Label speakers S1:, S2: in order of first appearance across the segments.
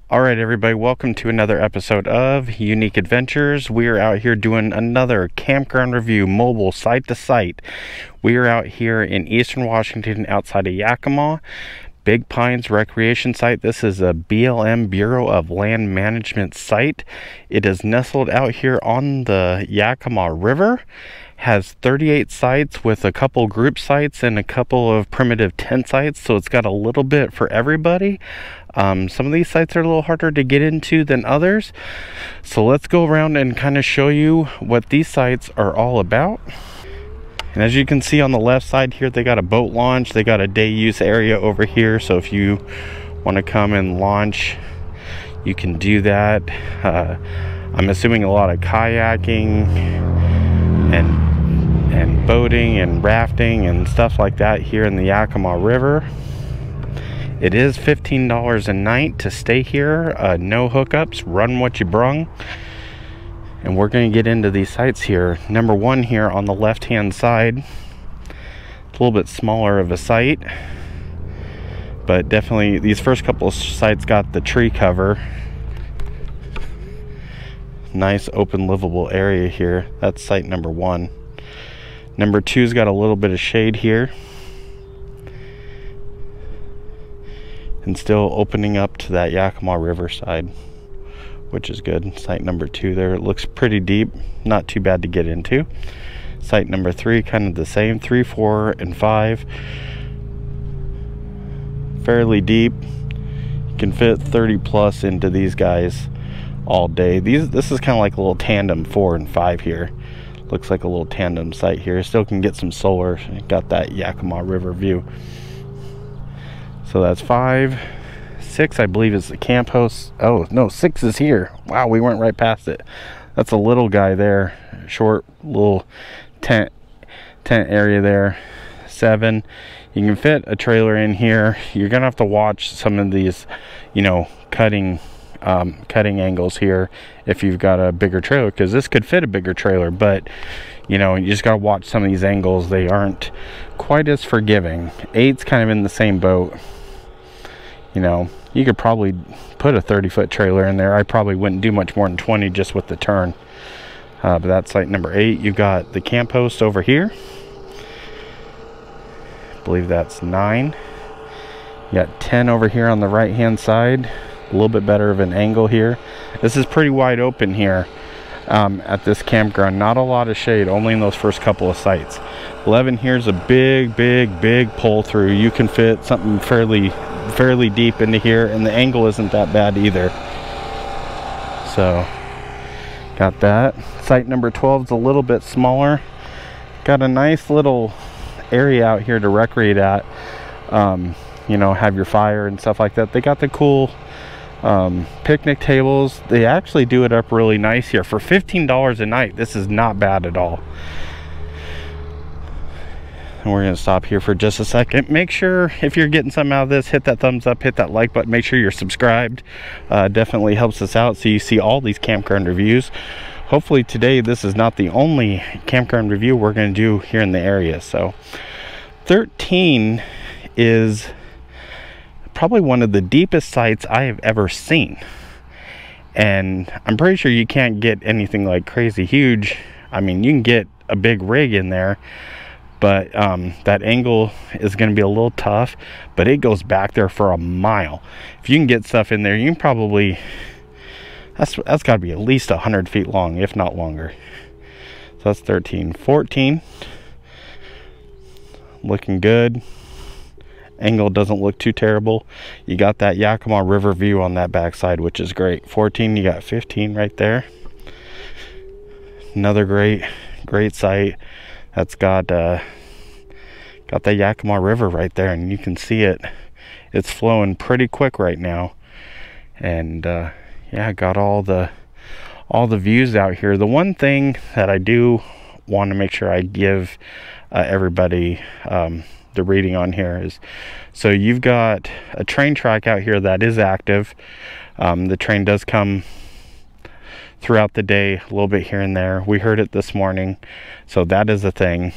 S1: All right, everybody, welcome to another episode of Unique Adventures. We are out here doing another campground review, mobile, site to site. We are out here in Eastern Washington outside of Yakima, Big Pines Recreation Site. This is a BLM, Bureau of Land Management site. It is nestled out here on the Yakima River. Has 38 sites with a couple group sites and a couple of primitive tent sites, so it's got a little bit for everybody. Some of these sites are a little harder to get into than others, so let's go around and kind of show you what these sites are all about. And as you can see on the left side here, they got a boat launch. They got a day use area over here, so if you want to come and launch, you can do that. I'm assuming a lot of kayaking and boating and rafting and stuff like that here in the Yakima River. It is $15 a night to stay here. No hookups, run what you brung. And we're going to get into these sites here. Number one here on the left hand side, a little bit smaller of a site, but definitely these first couple of sites got the tree cover. Nice open livable area here. That's site number one. Number two's got a little bit of shade here, and still opening up to that Yakima River side, which is good. Site number two there, it looks pretty deep, not too bad to get into. Site number three, kind of the same. 3, 4, and 5, fairly deep. You can fit 30 plus into these guys all day. This is kind of like a little tandem 4 and 5 here. Looks like a little tandem site here. Still can get some solar. Got that Yakima River view. So that's 5. 6, I believe, is the camp host. Oh no, 6 is here. Wow, we went right past it. That's a little guy there. Short little tent area there. 7. You can fit a trailer in here. You're gonna have to watch some of these, cutting angles here if you've got a bigger trailer, because this could fit a bigger trailer, but you just got to watch some of these angles. They aren't quite as forgiving. 8's kind of in the same boat. You could probably put a 30-foot trailer in there. I probably wouldn't do much more than 20 just with the turn. But that's site number 8. You've got the camp host over here. I believe that's 9. You got 10 over here on the right hand side. A little bit better of an angle here. This is pretty wide open here at this campground. Not a lot of shade, only in those first couple of sites. 11 here is a big pull through. You can fit something fairly deep into here, and the angle isn't that bad either. So got that. Site number 12 is a little bit smaller. Got a nice little area out here to recreate at. Have your fire and stuff like that. They got the cool picnic tables. They actually do it up really nice here for $15 a night. This is not bad at all. And we're gonna stop here for just a second. Make sure, if you're getting something out of this, hit that thumbs up, hit that like button, make sure you're subscribed. Definitely helps us out so you see all these campground reviews. Hopefully today this is not the only campground review we're going to do here in the area. So 13 is probably one of the deepest sites I have ever seen, and I'm pretty sure you can't get anything like crazy huge. I mean, you can get a big rig in there, but that angle is going to be a little tough, but it goes back there for a mile. If you can get stuff in there, you can probably, that's got to be at least 100 feet long, if not longer. So that's 13. 14, looking good. Angle doesn't look too terrible. You got that Yakima River view on that backside, which is great. 14, you got 15 right there. Another great site that's got the Yakima River right there, and you can see it. It's flowing pretty quick right now, and yeah, got all the views out here. The one thing that I do want to make sure I give everybody the reading on here is, so you've got a train track out here that is active. The train does come throughout the day, a little bit here and there. We heard it this morning, so that is a thing.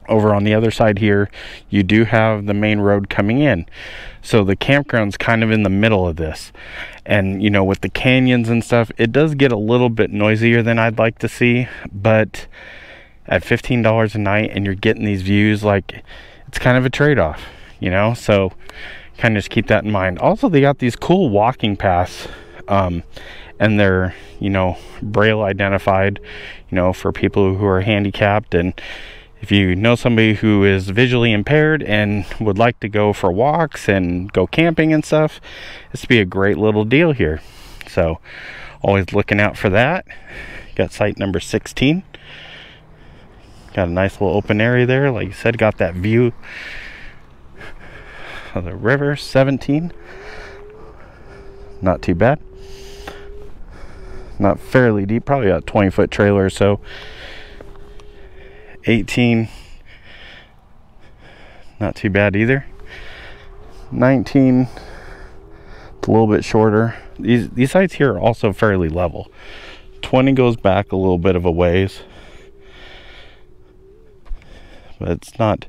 S1: Over on the other side here, you do have the main road coming in. So the campground's kind of in the middle of this. And, you know, with the canyons and stuff, it does get a little bit noisier than I'd like to see. But at $15 a night and you're getting these views, like, it's kind of a trade-off, you know? So kind of just keep that in mind. Also, they got these cool walking paths. And they're, you know, Braille identified, you know, for people who are handicapped. And if you know somebody who is visually impaired and would like to go for walks and go camping and stuff, this would be a great little deal here. So always looking out for that. Got site number 16. Got a nice little open area there. Like you said, got that view of the river. 17. Not too bad. Not fairly deep, probably a 20-foot trailer or so. 18, not too bad either. 19, it's a little bit shorter. These sites here are also fairly level. 20 goes back a little bit of a ways, but it's not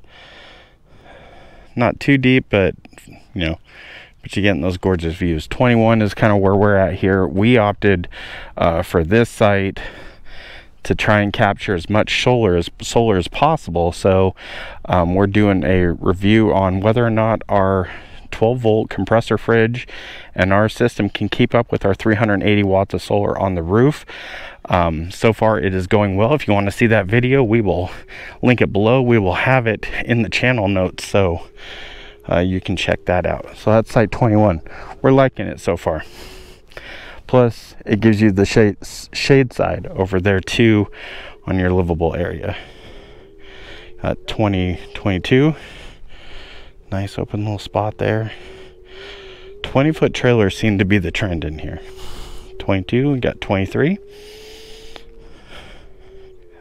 S1: too deep, but you know, but you're getting those gorgeous views. 21 is kind of where we're at here. We opted for this site to try and capture as much solar as possible. So we're doing a review on whether or not our 12-volt compressor fridge and our system can keep up with our 380 watts of solar on the roof. So far it is going well. If you want to see that video, we will link it below. We will have it in the channel notes, so you can check that out. So that's site 21. We're liking it so far. Plus, it gives you the shade side over there too on your livable area. 22. Nice open little spot there. 20-foot trailers seem to be the trend in here. 22, we got 23.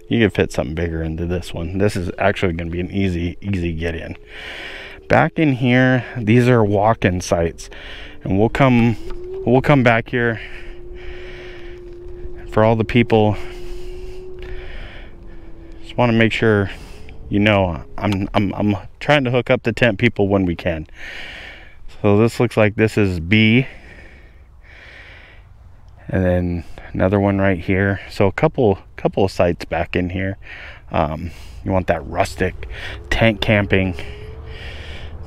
S1: You can fit something bigger into this one. This is actually going to be an easy get in. Back in here, these are walk-in sites, and we'll come back here for all the people. Just want to make sure you know I'm trying to hook up the tent people when we can. So this looks like this is B, and then another one right here. So a couple of sites back in here. You want that rustic tent camping.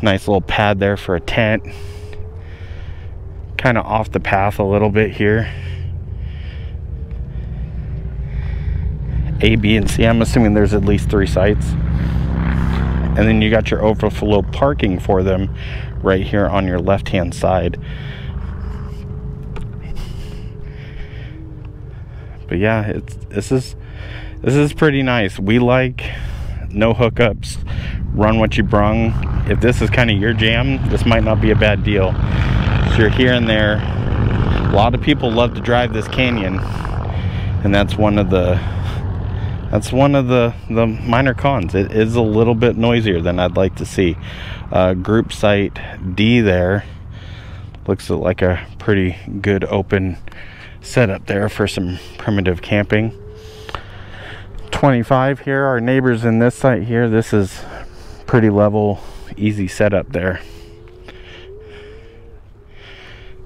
S1: Nice little pad there for a tent. Kind of off the path a little bit here. A, B, and C. I'm assuming there's at least 3 sites. And then you got your overflow parking for them right here on your left-hand side. But yeah, this is pretty nice. We like no hookups. Run what you brung. If this is kind of your jam, this might not be a bad deal. So you're here and there. A lot of people love to drive this canyon, and that's one of the minor cons. It is a little bit noisier than I'd like to see. Group site D there looks like a pretty good open setup there for some primitive camping. 25 here, our neighbors in this site here. This is pretty level, easy setup there.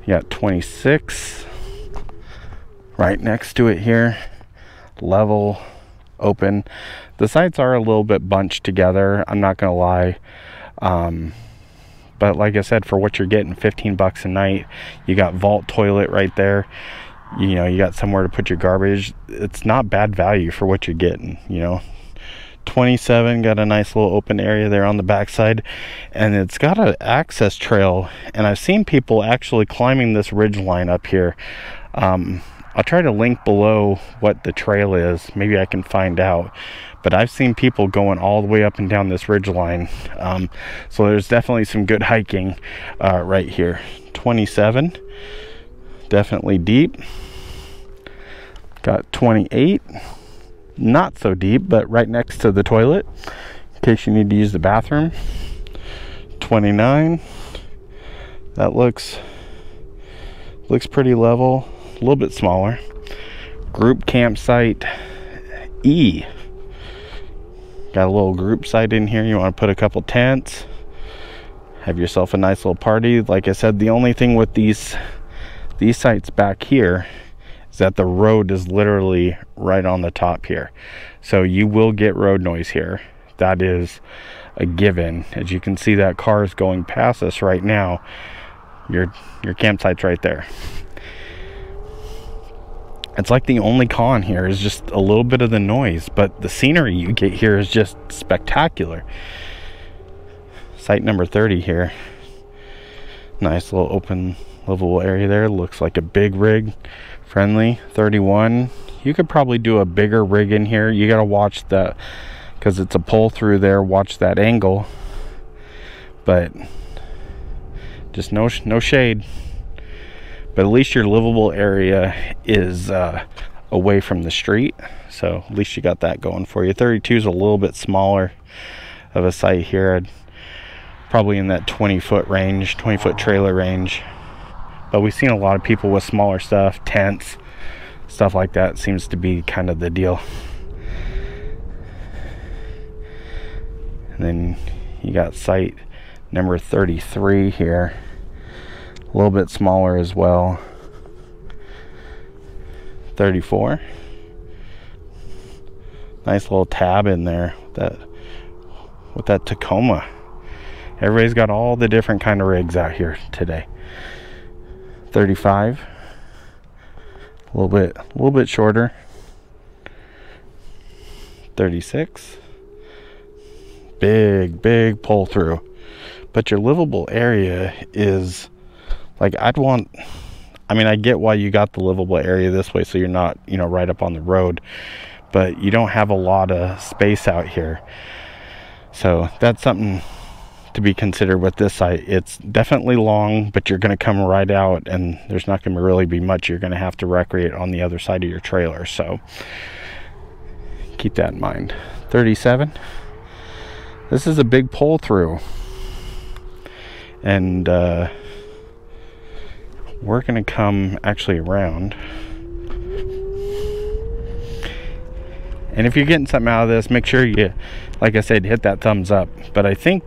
S1: You got 26 right next to it here, level, open. The sites are a little bit bunched together, I'm not gonna lie, but like I said, for what you're getting, 15 bucks a night. You got vault toilet right there. You know, you got somewhere to put your garbage. It's not bad value for what you're getting, you know. 27 got a nice little open area there on the backside, and it's got an access trail, and I've seen people actually climbing this ridge line up here. I'll try to link below what the trail is. Maybe I can find out, but I've seen people going all the way up and down this ridge line. So there's definitely some good hiking right here. 27, definitely deep. Got 28, not so deep, but right next to the toilet in case you need to use the bathroom. 29, that looks pretty level, a little bit smaller. Group campsite E, Got a little group site in here. You want to put a couple tents, have yourself a nice little party. Like I said, the only thing with these sites back here is that the road is literally right on the top here, so you will get road noise here. That is a given. As you can see, that car is going past us right now. Your campsite's right there. It's like the only con here is just a little bit of the noise, but the scenery you get here is just spectacular. Site number 30 here. Nice little open livable area there. Looks like a big rig, friendly. 31. You could probably do a bigger rig in here. You gotta watch that, because it's a pull through there. Watch that angle, but just no shade. But at least your livable area is away from the street, so at least you got that going for you. 32 is a little bit smaller of a site here. I'd probably in that 20-foot range, 20-foot trailer range. But we've seen a lot of people with smaller stuff, tents, stuff like that. Seems to be kind of the deal. And then you got site number 33 here, a little bit smaller as well. 34. Nice little tab in there with that Tacoma. Everybody's got all the different kind of rigs out here today. 35. A little bit shorter. 36. Big pull through. But your livable area is like, I mean, I get why you got the livable area this way, so you're not, right up on the road, but you don't have a lot of space out here. So that's something to be considered with this site. It's definitely long, but you're going to come right out, and there's not going to really be much. You're going to have to recreate on the other side of your trailer, so keep that in mind. 37. This is a big pull through, and we're going to come actually around. And if you're getting something out of this, make sure you, like I said, hit that thumbs up. But I think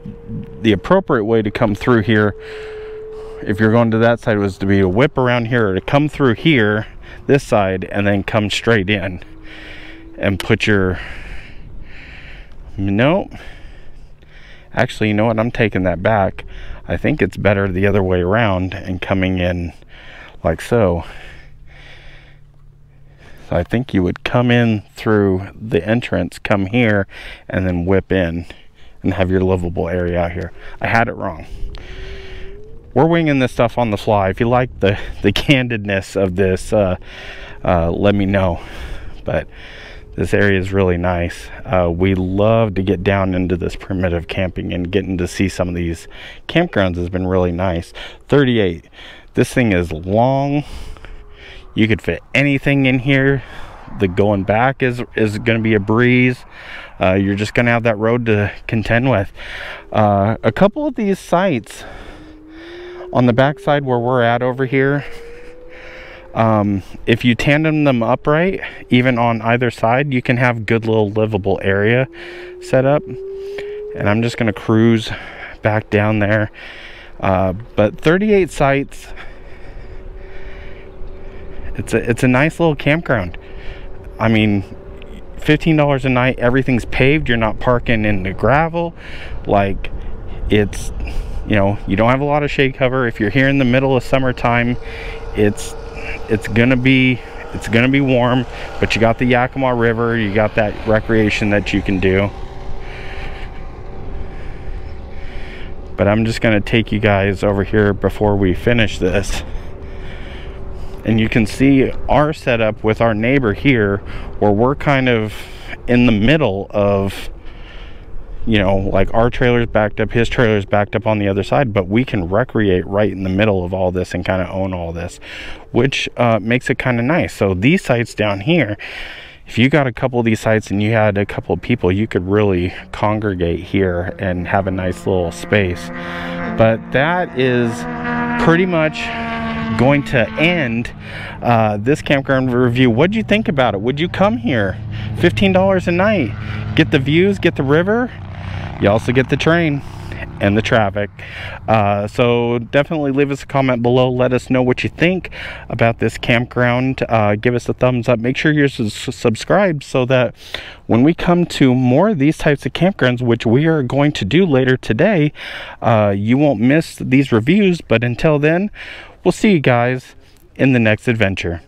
S1: the appropriate way to come through here, if you're going to that side, was to be a whip around here, or to come through here, this side, and then come straight in and put your, nope. Actually, you know what? I'm taking that back. I think it's better the other way around and coming in like so. So I think you would come in through the entrance, come here, and then whip in and have your livable area out here. I had it wrong. We're winging this stuff on the fly. If you like the candidness of this, let me know. But this area is really nice. We love to get down into this primitive camping, and getting to see some of these campgrounds has been really nice. 38. This thing is long. You could fit anything in here. The going back is going to be a breeze. You're just going to have that road to contend with. A couple of these sites on the backside where we're at over here, if you tandem them upright, even on either side, you can have good little livable area set up. And I'm just going to cruise back down there. But 38 sites, it's a nice little campground. I mean, $15 a night, everything's paved. You're not parking in the gravel. Like, it's, you don't have a lot of shade cover. If you're here in the middle of summertime, it's gonna be warm, but you got the Yakima River, you got that recreation that you can do. But I'm just gonna take you guys over here before we finish this, and you can see our setup with our neighbor here, where we're kind of in the middle of, like our trailer's backed up, his trailer's backed up on the other side, but we can recreate right in the middle of all this and kind of own all this, which makes it kind of nice. So these sites down here, if you got a couple of these sites and you had a couple of people, you could really congregate here and have a nice little space. But that is pretty much going to end this campground review. What'd you think about it? Would you come here? $15 a night. Get the views, get the river. You also get the train and the traffic. So definitely leave us a comment below. Let us know what you think about this campground. Give us a thumbs up. Make sure you're subscribed so that when we come to more of these types of campgrounds, which we are going to do later today, you won't miss these reviews. But until then, we'll see you guys in the next adventure.